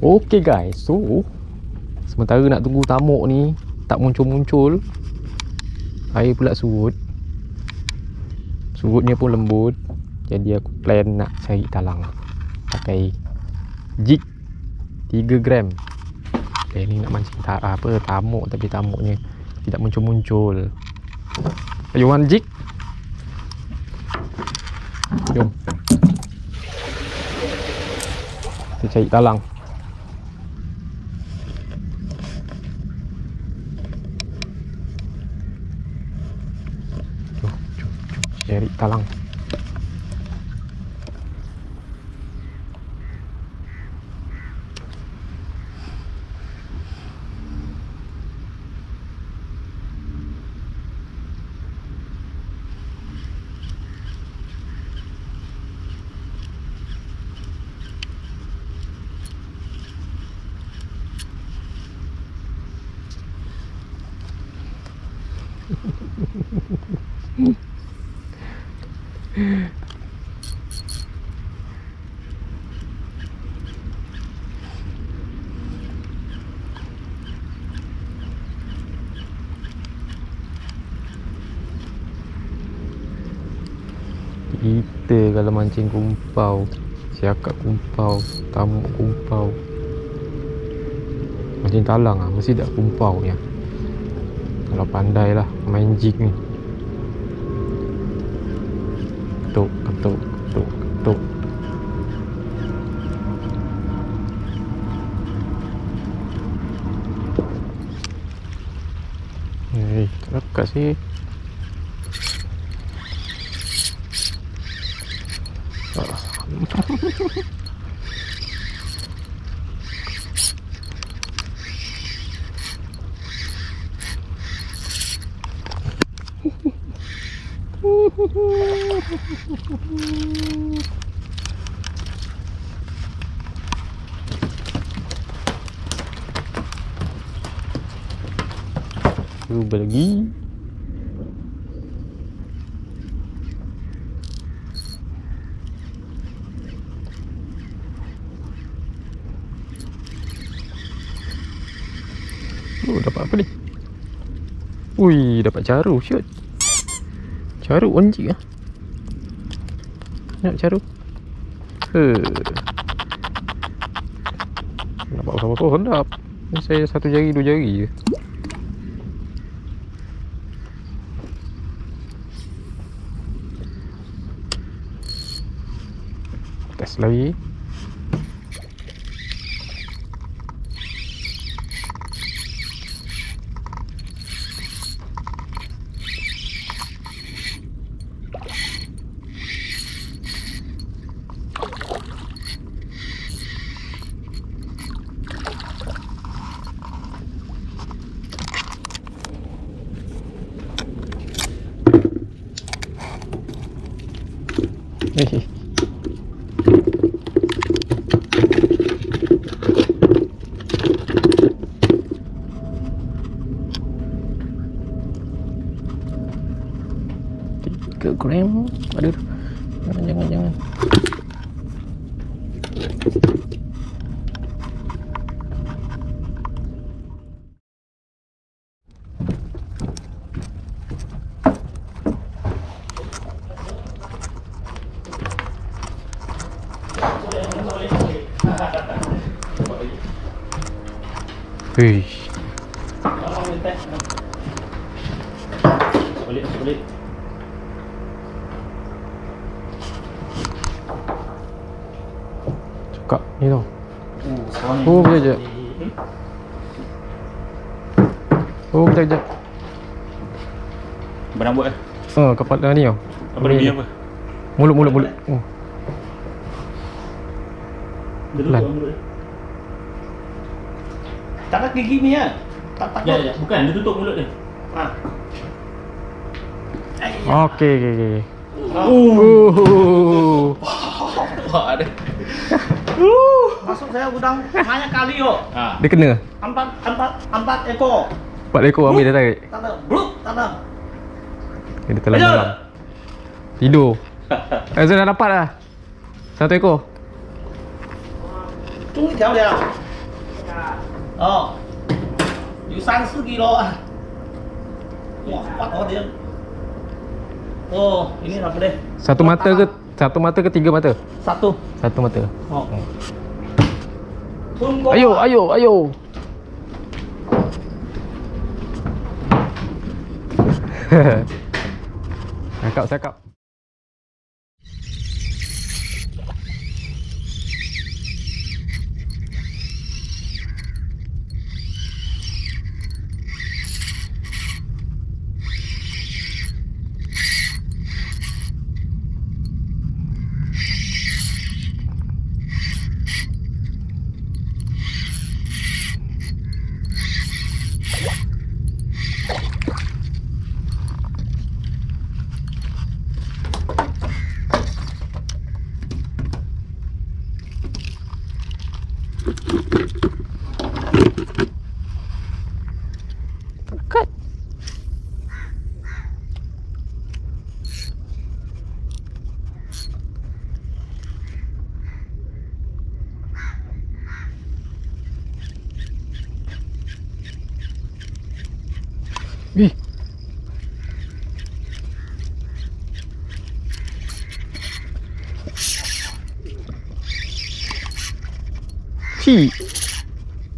Okey guys, so sementara nak tunggu tamuk ni tak muncul-muncul, air pula surut. Surutnya pun lembut. Jadi aku plan nak cari talang pakai jig 3 gram. Ni nak mancing tamuk, tapi tamuknya tidak muncul-muncul. You want jig? Jom kita cari talang. Jom cari talang. Kita kalau mancing kumpau, siakak kumpau, tamuk kumpau, mancing talang mesti tak kumpau ya. Kalau pandai lah main jig ni. Ketuk, ketuk, ketuk, ketuk. Dekat sih. Cuba lagi. Oh, dapat apa ni? Ui, dapat caru, shoot. Caru onjik ah. Nak caru. Nampak apa-apa sedap. Ni saya 1 jari 2 jari je. Test lagi. Gram. Aduh. Jangan. Fish. Balik. Cakap ni tau. Oh, kejap. Oh, kejap. Apa nak buat eh? Kepala ni tau. Apa dia apa? Mulut. Oh. Pelan. Tak nak gigi ni lah. Tak takut. Ya, bukan. Dia tutup mulut dia. Okey. Wah, ada. Masuk saya gudang banyak kali yo. Dia kena. Empat ekor. 4 ekor ambil dia tarik. Tanam. Dia telan malam. Tidur. Saya dah dapat dah. 1 ekor. 中一条了。Oh, 有3-4 kilo ah. Wah, kuat oh dia. Oh, ini apa deh? Satu mata ke 3 mata? Satu. Satu mata. Oh. Ayo. Cakap. Cut. Wih.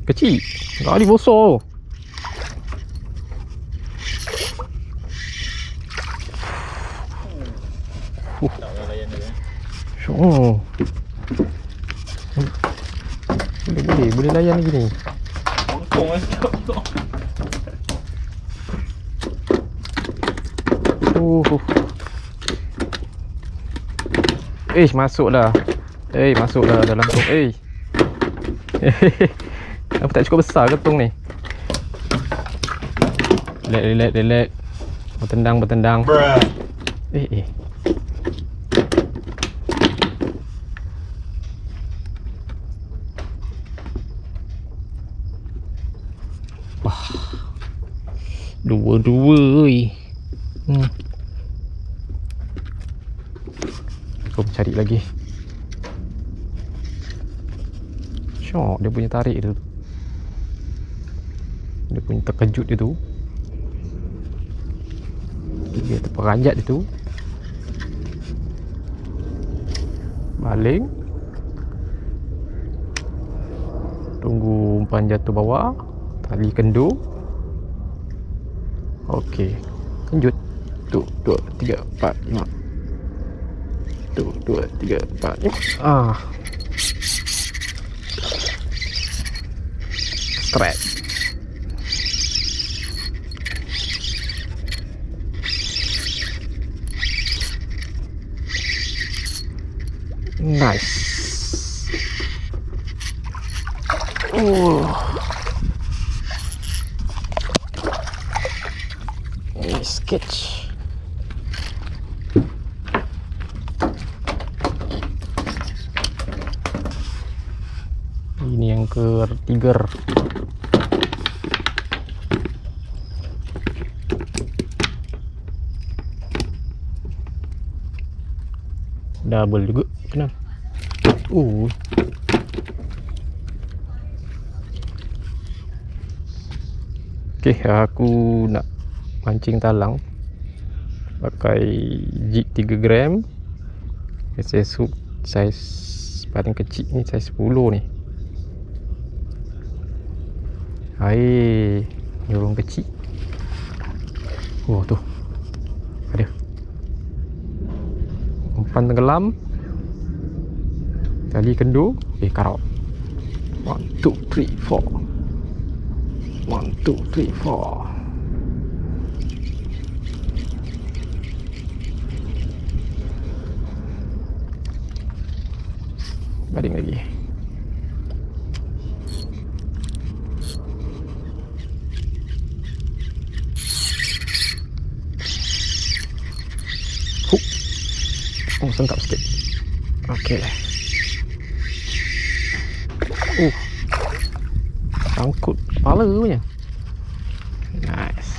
Kecil. Kali besar. Oh. Boleh layan lagi ni. Masuklah. Masuklah dalam tong. Apa tak cukup besar ke tong ni? Relax. Bertendang. Wah. Dua. Aku cari lagi. Syok dia punya tarik tu. Dia punya terkejut dia tu. Dia terperanjat dia tu. Baling. Tunggu umpan jatuh bawah. Tali kendur. Okey. Kenjut. 1, 2, 3, 4, 5. 1, 2, 3, 4, 5. Strap. Nice. Sketch. Ini yang ketiga. Double juga kena. Okey, aku nak mancing talang pakai jig 3 gram. SS hook saiz paling kecil ni saiz 10 ni. Air nyurung kecil. Tu ada umpan tenggelam, tali kendur. Karau. 1, 2, 3, 4. 1, 2, 3, 4. Baring lagi. Sengkap sikit. Okey. Sangkut kepala punya. Nice.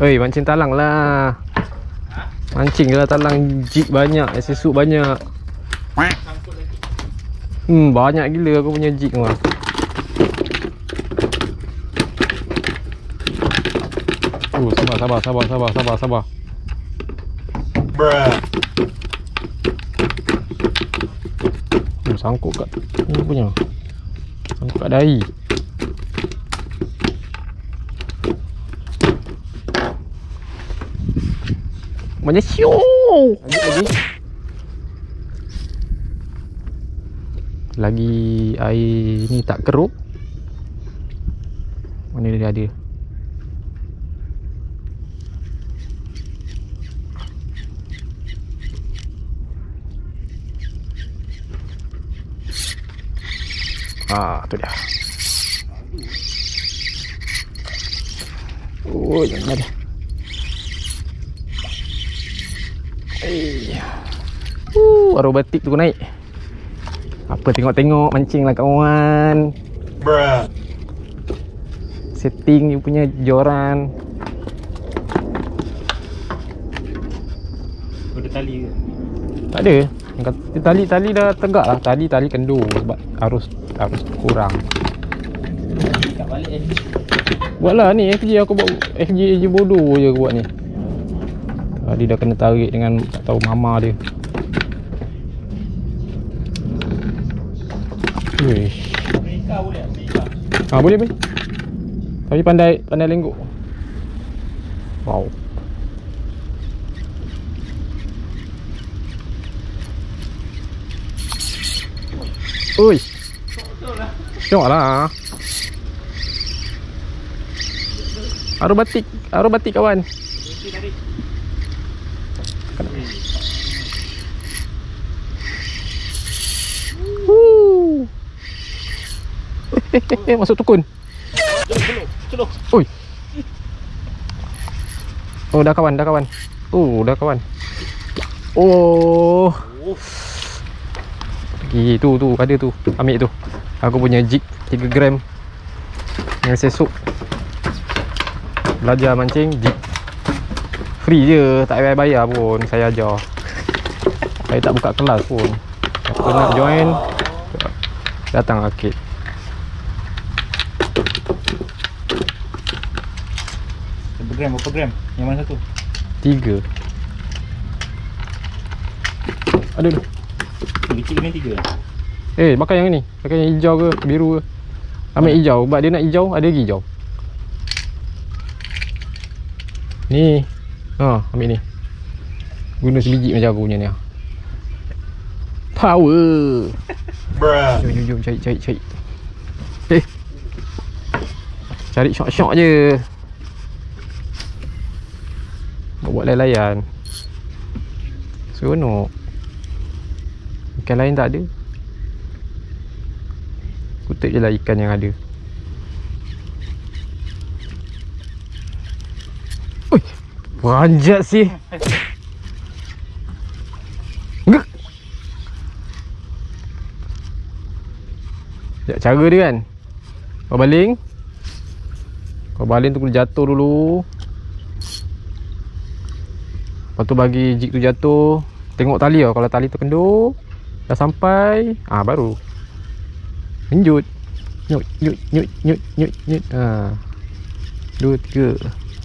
Mancing talang lah. Mancing lah talang jig banyak, SS hook banyak. Banyak gila aku punya jig mah. Sabar. Bruh. Sangkut kat ni punya. Sangkut kat dahi. Banyak siu. Lagi air ni tak kerup. Mana dia ada? Tu dia. Oh, jangan ada. Aerobatik tu naik. Apa tengok-tengok mancing lah kawan. Bruh. Setting you punya joran. Ada tali ke? Tak ada. Tali dah tegak lah. Tali kendur sebab arus kurang. Kat balik Buatlah ni FG aku buat FG bodoh je aku buat ni. Tadi dah kena tarik dengan tak tahu mama dia. Wish. Mereka boleh Mereka. Boleh. Tapi pandai lenggok. Wow. Oi. Syok lah. Aerobatik kawan. Masuk tukun. Celuk. Oi. Oh dah kawan. Dah kawan. Oh. Tu ada tu. Ambil tu. Aku punya jig 3 gram. Yang sesuk. Belajar mancing jig. Free je, tak payah bayar pun. Saya ajar. Saya tak buka kelas pun. Siapa nak join, datang arcade. Berapa gram? Yang mana satu? 3. Aduh. Kecil ni 3. Pakai yang ni. Pakai yang hijau ke biru ke? Ambil hijau. Sebab dia nak hijau, ada lagi hijau. Ni. Ambil ni. Guna sebiji macam aku punya ni. Power. Bruh. Jom cari. Cari syok-syok je. Buat layan-layan. Seronok. Ikan lain tak ada. Kutip je lah ikan yang ada. Ui, panjat sih. Gek. Cara dia kan, kau baling tu kena jatuh dulu. Lepas tu bagi jig tu jatuh. Tengok tali tau. Kalau tali tu kendur, dah sampai, baru menjut. Nyut. 2, 3.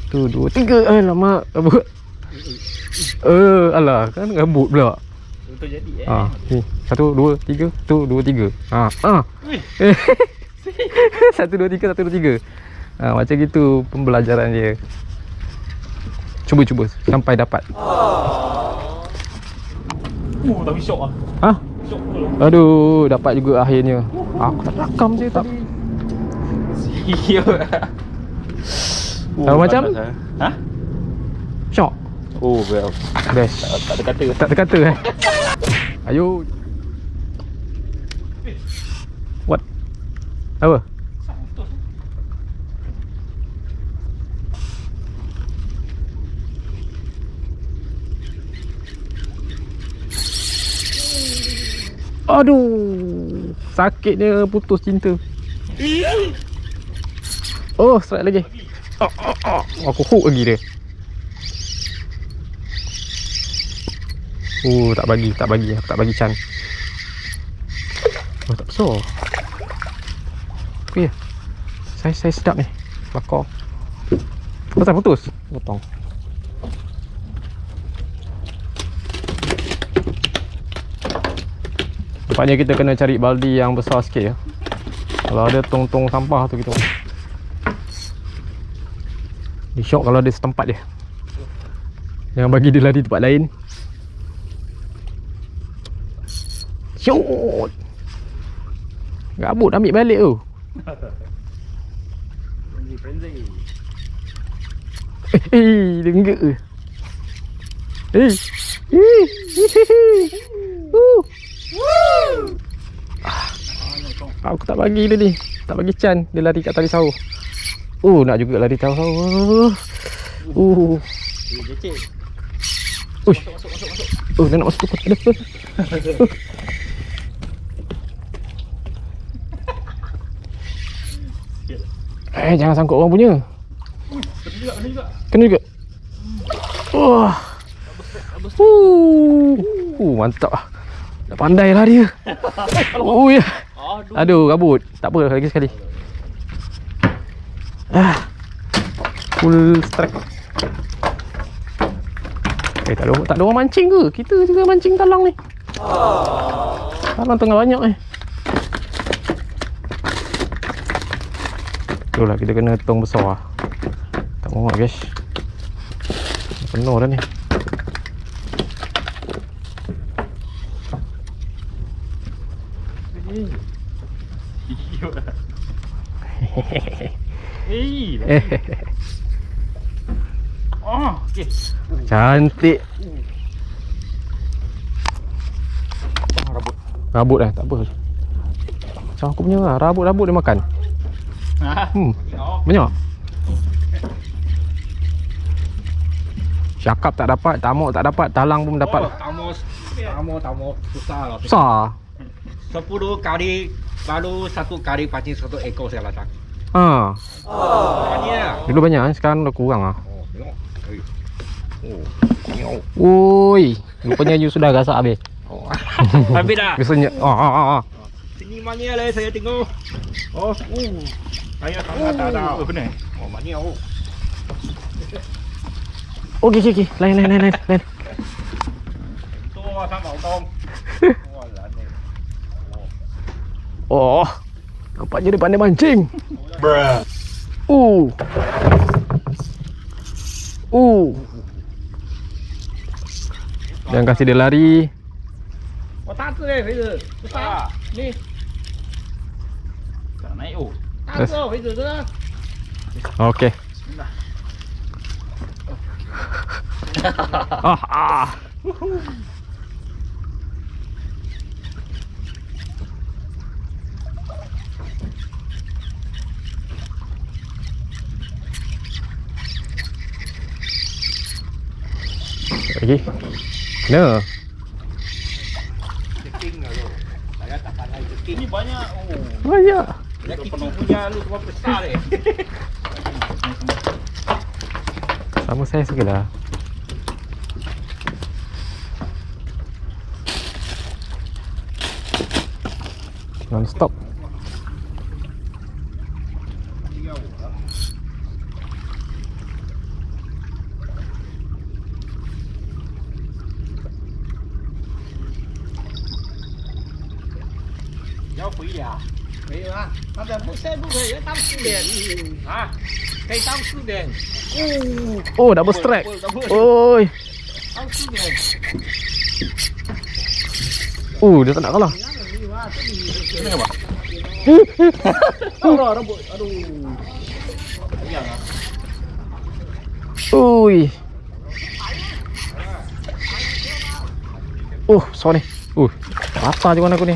Tu 2, 3. Alamak. Alah, kan gabut pula. Untuk jadi Ni 1, 2, 3. Tu 2, 3. 1, 2, 3, 1, 2, 3. Macam gitu pembelajaran dia. Cuba sampai dapat. Tapi syok lah. Syok betul. Aduh, dapat juga akhirnya. Aku tak rakam je tadi. Siap. Macam? Syok. Best. Tak ada kata. Tak terkata Ayo. What? Apa? Aduh, sakitnya putus cinta. Oh, strike lagi. Aku hook lagi dia. Tak bagi. Aku tak bagi chance. Tak besar. Okey. Saya sedap ni. Bakar. Pasal putus? Potong. Nampaknya kita kena cari baldi yang besar sikit ya. Kalau ada tong-tong sampah tu kita di syok kalau ada setempat dia. Jangan bagi dia lari tempat lain. Syok. Gabut ambil balik tu. Frenzy. Denggak ke? Aku tak bagi dia ni. Tak bagi Chan. Dia lari kat tali sawah. Nak juga lari tali sawah. Jecik. Uish. Masuk. Dia nak masuk tu. Jangan sangkut orang punya. Kena juga. Kena juga. Wah. Mantap ah. Dah pandai lah dia. Ya. Aduh, kabut. Tak apa, lagi sekali. Full strike. Tak ada orang mancing ke? Kita juga mancing talang ni. Talang tengah banyak ni. Itulah kita kena tong besar lah. Tak muat guys. Penuh dah ni. Okey. Cantik. Rabut dah, tak apa. Macam aku punya lah, rabut-rabut dia makan. Banyak. Syakap tak dapat, tamuk tak dapat, talang pun dapat. Tamu susah lah. Besar. 10 kali baru 1 kali pancing 1 ekor saya latang. Banyak. Dulu banyak, sekarang dah kurang lah. Tengok. Oi, rupanya you sudah gasak habis. Habis dah. Biasanya. Sini mana lah saya tengok. Saya tak ada. Benar. Banyak. Okey. Lain. Tu tak mau tong. Nampaknya dia pandai mancing. Jangan kasih dia lari. Tak tu deh, Fizu. Susah. Ni. Tak naik Tak tu, Fizu tu lah. Okey. Lagi. Kena. Ceking lah tu. Saya tak pandai ceking. Ini banyak. Banyak. Yang itu punya lu semua besar deh. Sama saya segala. Non stop. Giao quỷ à? Quỷ mà. Bây giờ bút xe bút về tam sư đèn. Cây tam sư đèn. Double strike. Oi. Tam sư đèn. Dia tak nak kalah. Kenapa? Rambut. Aduh. Ui. Sorry. Patah juga aku ni.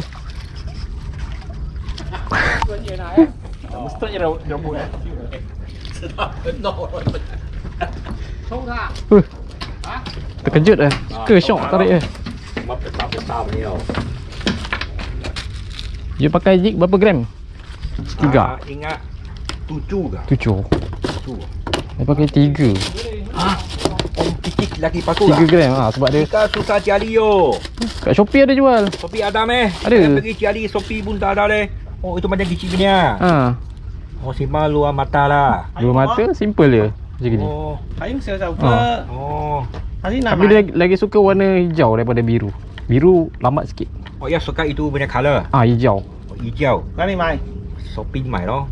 Mesti je rambut. Sedap penuh. Không tha. Terkejut ke syok tarik Besar ni tau. You pakai jig berapa gram? 3. Ingat 7 ke? 7. Saya pakai 3. Om kicik lagi paku 3 gram sebab dia Kita susah cari yo. kat Shopee ada jual. Shopee ada meh? Ada. Saya pergi cari Shopee pun tak ada deh. Itu macam kicik punya. Simpan luar mata lah. 2 mata simple je. Macam gini. Oh. Kayu saya tahu Ha. ke. Oh. Hari Tapi dia lagi suka warna hijau daripada biru. Biru lambat sikit. Oh, yang suka itu punya color. Hijau. Oh, hijau. 哪里买？ Shopee 买咯。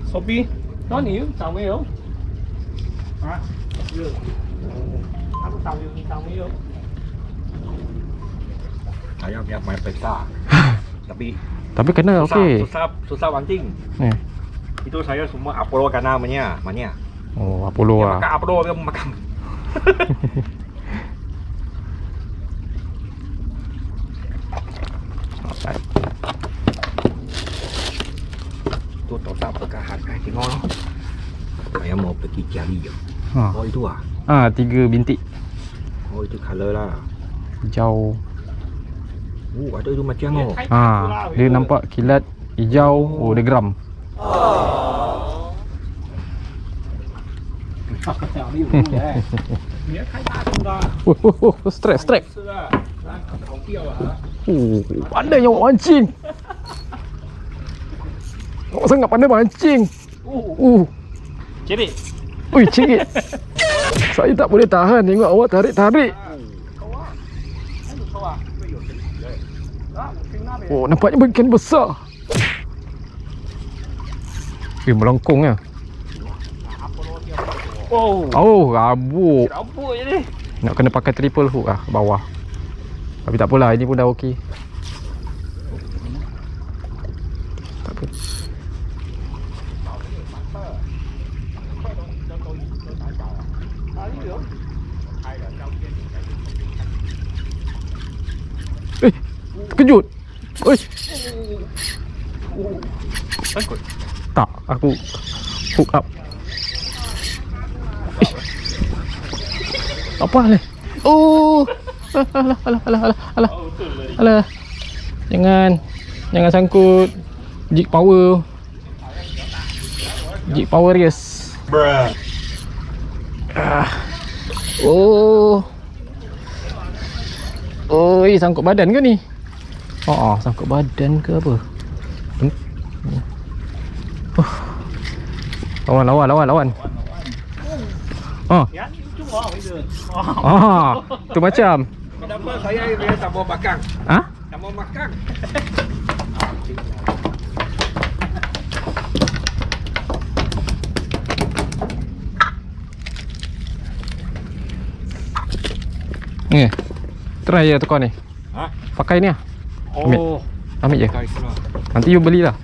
手臂？那你找没有？啊？有。他们找有，你找没有？ Saya biar main pesta. Tapi Tapi kena okey. susah banting. Ni. Itu saya semua Apollo kana mania. Oh, Apollo Dia ah. makan Apollo dia makan. Tu tak tak perkahan tengok loh. Saya mau pergi cari je. Ha. Oh itu ah. 3 bintik. Oh itu color lah. Hijau. Ada itu macam oh. Dia nampak kilat hijau. Oh, dia geram. 你要开大灯的， Strike. 是的，好掉啊！ Oh, pandai awak mancing. Awak sangat pandai mancing. Cerit. Ui, cingit. Saya tak boleh tahan tengok awak tarik-tarik. Oh, nampaknya makin besar. Melengkung ya. Oh, rabuk. Rabuk je ni. Nak kena pakai triple hook lah bawah. Tapi tak apalah, ini pun dah okey. Tak apa. Terkejut. Oi. Tak, aku hook up. Apa ni? Oh. Alah. Jangan sangkut. Jig power. Jig power yes. Oh. Oi, sangkut badan ke ni? Sangkut badan ke apa? Lawan. Ya, itu mau itu. Tu macam. Kenapa saya dia tak mau makan? Ah? Tak mau makan. Ni. Try je tukar ni. Ha? Pakai ni lah. Oh. Ambil je. Guys lah. Nanti you belilah.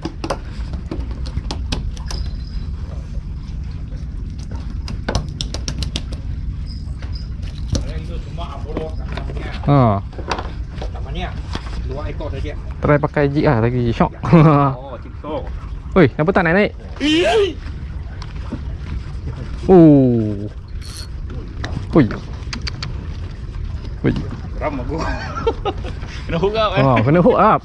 Itu semua Apollo namanya. Namanya 2 ekor saja. Try pakai jig lah lagi shock. Oh, cikso. Oi, kenapa tak naik-naik? Oh. Oi. Ram aku. Kena hook up Kena hook up.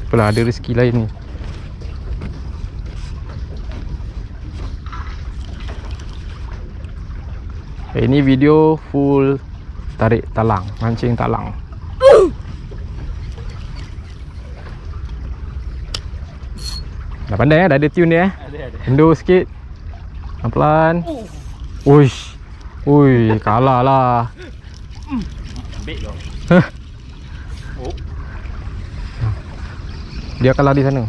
Apalah, ada rezeki lain ni. Ini video full tarik talang, mancing talang. Dah pandai dah ada tune dia Ada. Endor sikit. Pelan-pelan. Uish. Ui, kalah lah. Ambil kau. Dia kalah di sana.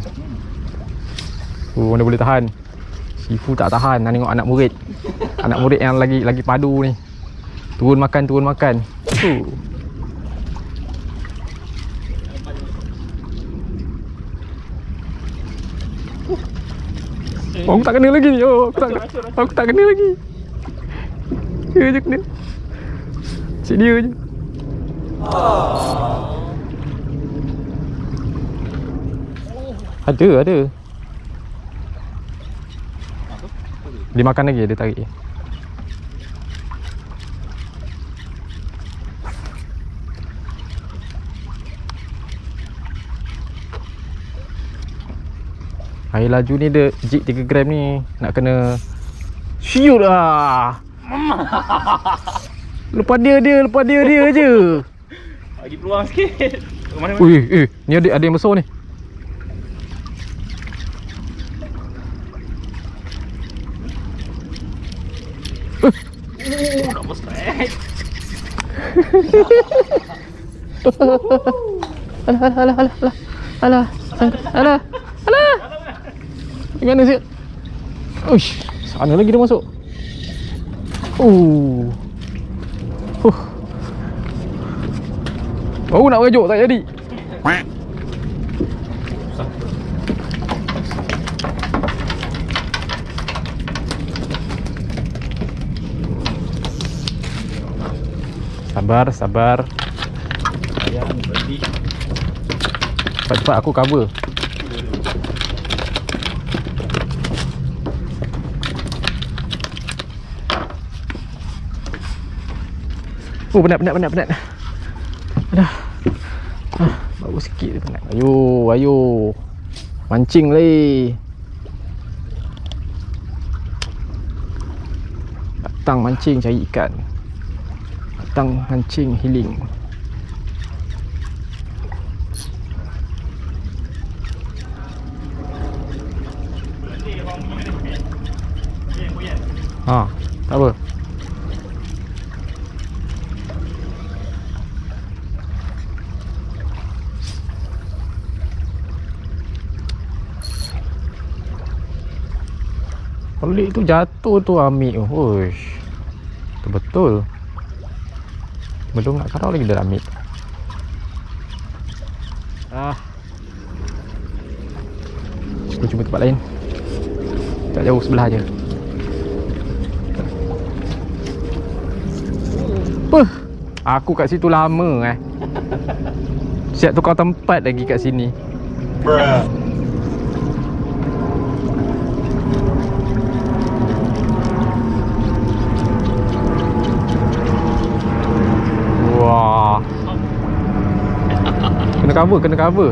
Mana boleh tahan. Sifu tak tahan nak tengok anak murid. Anak murid yang lagi padu ni. Turun makan. Aku tak kena lagi. Aku tak kena lagi. Dia je kena. Cik dia je. Ada. Dia makan lagi, dia tarik. Air laju ni dia jig 3 gram ni nak kena shoot lah. Lepas dia je. Bagi peluang sikit. Mana? Ni ada yang besar ni. Double strike. Alah. Gimana sih? Uish, sana lagi dia masuk. Baru nak merajuk tak jadi. Sabar. Ayam berhenti. Cepat-cepat aku cover. Oh, penat. Dah. Baru sikit dia penat. Ayo. Mancing leh. Datang mancing cari ikan. Datang mancing healing. Tak apa. Pelik tu jatuh tu ambil tu. Uish. Betul. Belum nak karau lagi dah ambil. Kita cuba tempat lain. Tak jauh sebelah je. Aku kat situ lama siap tukar tempat lagi kat sini. Wah. Kena cover.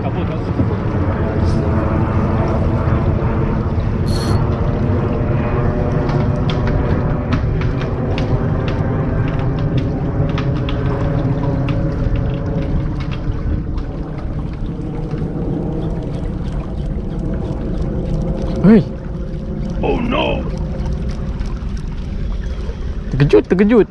Hei. Oh no. Terkejut.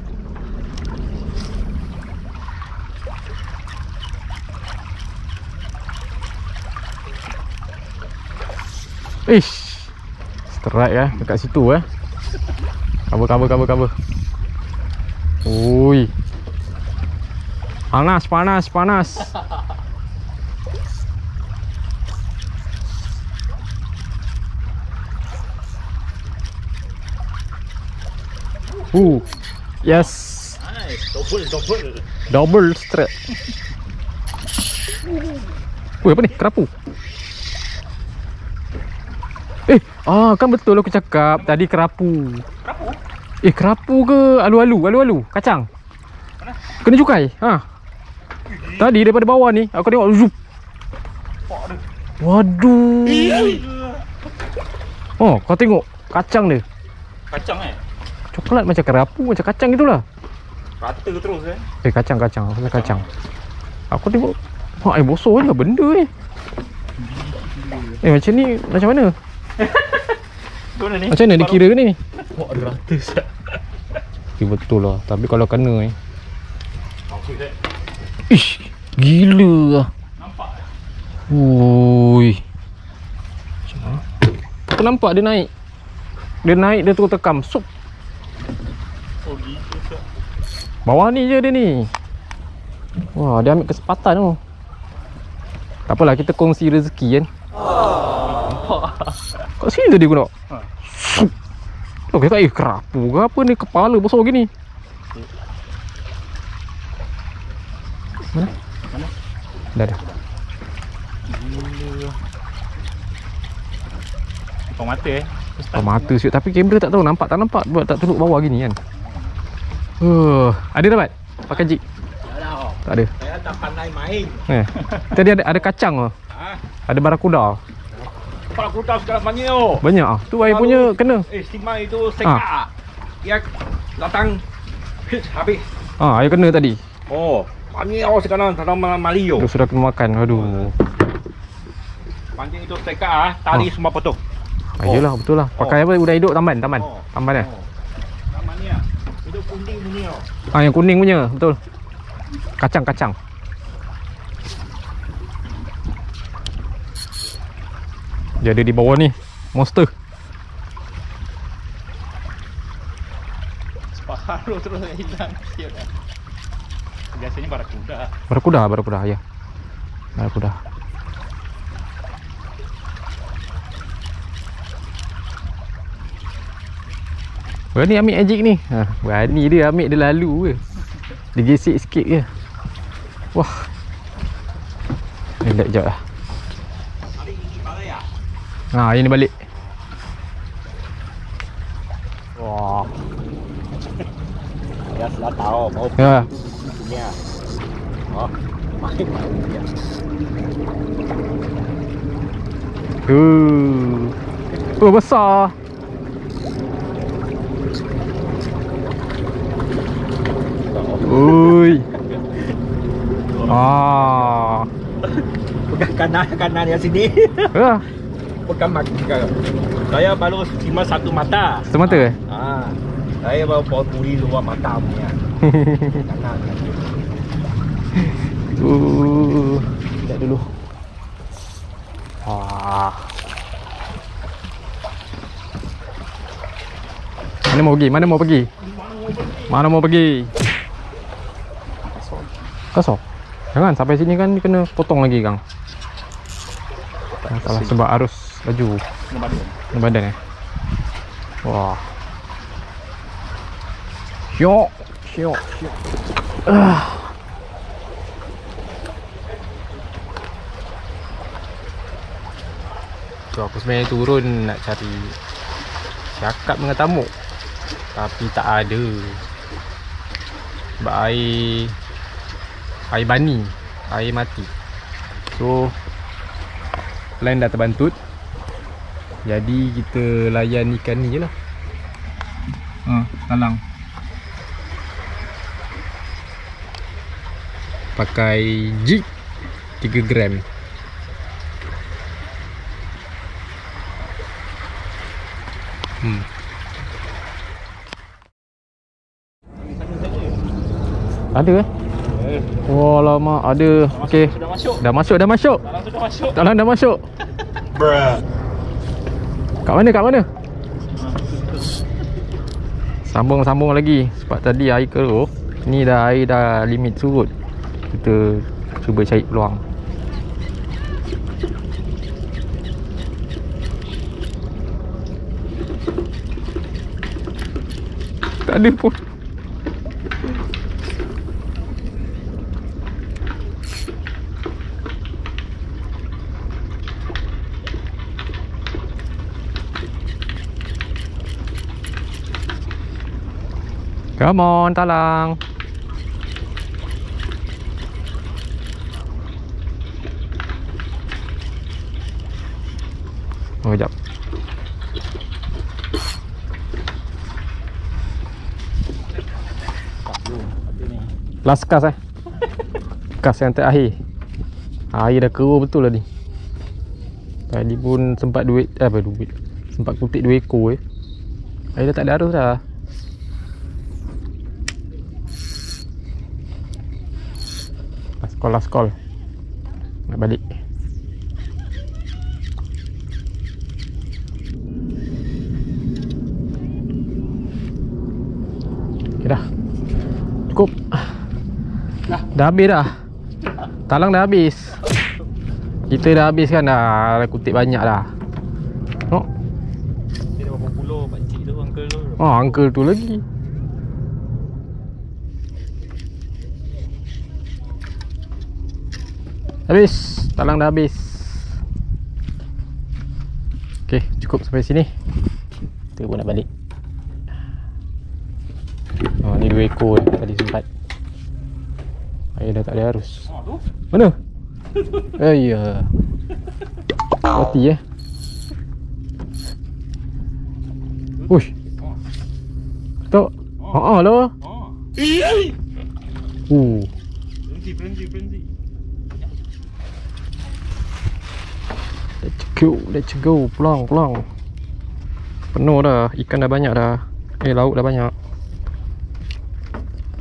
Ish. Strike dekat situ Cover. Ui. Panas. Yes. Nice. Double strike. Apa ni? Kerapu. Kan betul aku cakap tadi kerapu. Kerapu ke alu-alu? Kacang. Mana? Kena cukai. Tadi daripada bawah ni aku tengok zup. Waduh. Kau tengok kacang dia. Kacang Coklat macam kerapu, macam kacang gitulah. Rata terus Kacang. Aku rasa kacang. Aku tengok air bosor je benda macam ni macam mana? Ni? Macam mana dikira ni? Ada rata Betul lah. Tapi kalau kena ish, gila lah. Nampak Ui. Aku nampak dia naik. Dia terus tekam. Sup. Oh gitu. Bawah ni je dia ni. Wah, dia ambil kesempatan tu. Tak apalah, kita kongsi rezeki kan. Kat sini tadi aku nak. Kita kerapu ke apa ni, kepala besar gini. Mana? Dah. Depan mata Mata siut, tapi kamera tak tahu nampak tak nampak buat tak turut bawah gini kan. Ada dapat pakai jig? Tak ada. Saya tak pandai main. Tadi ada kacang tu. Ada barakuda. Barakuda sekarang banyak. Banyak tu air punya kena. Sima itu seka. Dia datang hit habis. Air kena tadi. Banyak sekarang dalam Malio. Dia sudah kena makan. Aduh. Pancing itu seka tali semua potong. Yelah betul lah. Pakai apa udah hidup tamban. Tamban Tamannya. kuning ni tau. Ah, yang kuning punya, betul. Kacang. Dia ada di bawah ni, monster. Separuh terus hilang. Siap dah. Biasanya barakuda. Barakuda ya. Barakuda. Berani ambil Ajik ni. Berani dia ambil, dia lalu ke. Dia gesek sikit je. Wah. Relax jap lah. Ini balik. Wah. Ya sudah tahu mau Ya. punya. Oh, main dia. Oh, besar. Ui. Pegang kanan yang sini. Ya. Pegang mak. Saya baru cuma satu mata. Semata ke? Saya baru bawa puri luar mata punya. Kanan. Lihat dulu. Wah. Mana mau pergi? Kosong. Jangan sampai sini kan kena potong lagi Kang. Salah sebab arus laju. Kena badan Wah. Syok. Tu aku sebenarnya turun nak cari cakap dengan tamu, tapi tak ada. Sebab air bani, air mati. So plan dah terbantut. Jadi kita layan ikan ni je lah. Talang. Pakai jig 3 gram. Ada Oh lama ada. Okey. Dah masuk. Talang dah masuk. Bruh. Kat mana? Sambung lagi. Sebab tadi air keruh. Ni dah air dah limit surut. Kita cuba cari peluang. Tak ada pun. Come on, talang. Oh, sekejap. Last cast Cast yang terakhir. Air dah keruh betul lah ni. Tadi pun sempat sempat kutik 2 ekor Air dah tak ada arus dah. Last call. Nak balik. Okay dah. Cukup. Dah habis dah. Talang dah habis. Kita dah habis kan dah. Kutip banyak dah. Oh. Dia dah berapa puluh pakcik tu, uncle tu. Uncle tu lagi. Habis. Talang dah habis. Okay, cukup sampai sini. Kita pun nak balik. Ni 2 ekor tadi sempat. Air dah tak ada arus. Tu. Mana? Ya. Mati Ush. Tak. Lah. Berhenti. Let's go. Pulang. Penuh dah. Ikan dah banyak dah. Lauk dah banyak.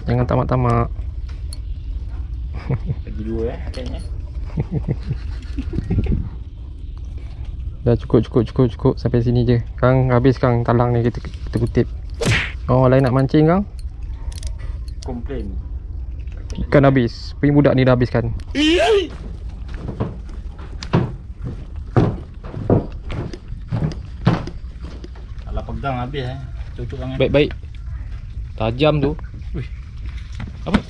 Jangan tamak-tamak. Bagi 2 kayaknya. Dah cukup sampai sini je. Kang habis Kang talang ni kita kutip. Oh, lain nak mancing Kang? Komplain. Ikan habis. Punya budak ni dah habiskan. Kalau pegang habis cucuk tangan. Baik-baik. Tajam tu. Wih. Apa?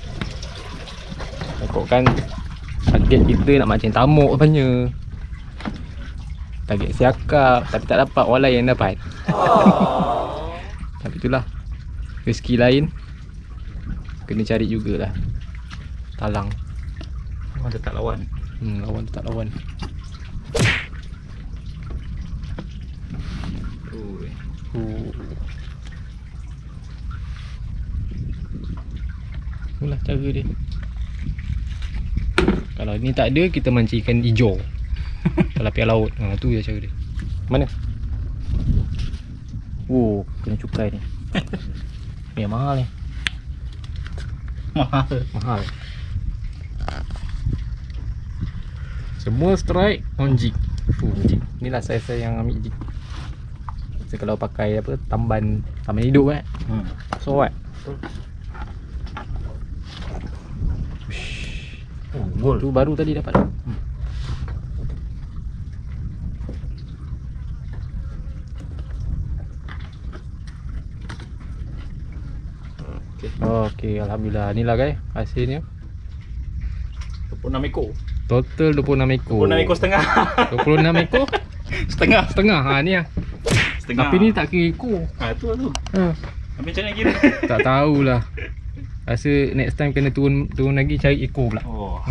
Takut kan target kita nak mancing tamuk rupanya. Target siakap tapi tak dapat, orang lain yang dapat. Tapi itulah rezeki lain. Kena cari jugalah. Talang. Orang tak lawan. Lawan tu tak lawan. Itulah cara dia. Kalau ni tak ada, kita mancing ikan hijau. Tilapia laut. Tu je cara dia. Mana? Oh, kena cukai ni. Ni yang mahal ni. Mahal. Semua strike on jig. Jig. Inilah saya yang ambil jig. So, kalau pakai apa, tamban hidup so what? Gol. Tu baru tadi dapat. Okey, alhamdulillah. Inilah guys hasilnya. 26 ekor. Total 26 ekor. 26 ekor setengah. 26 ekor? Setengah. Setengah. Ni lah. Setengah. Tapi ni tak kira ekor. Tu. Ha. Habis macam mana kira? Tak tahulah. Rasa next time kena turun lagi cari ekor pula. Oh.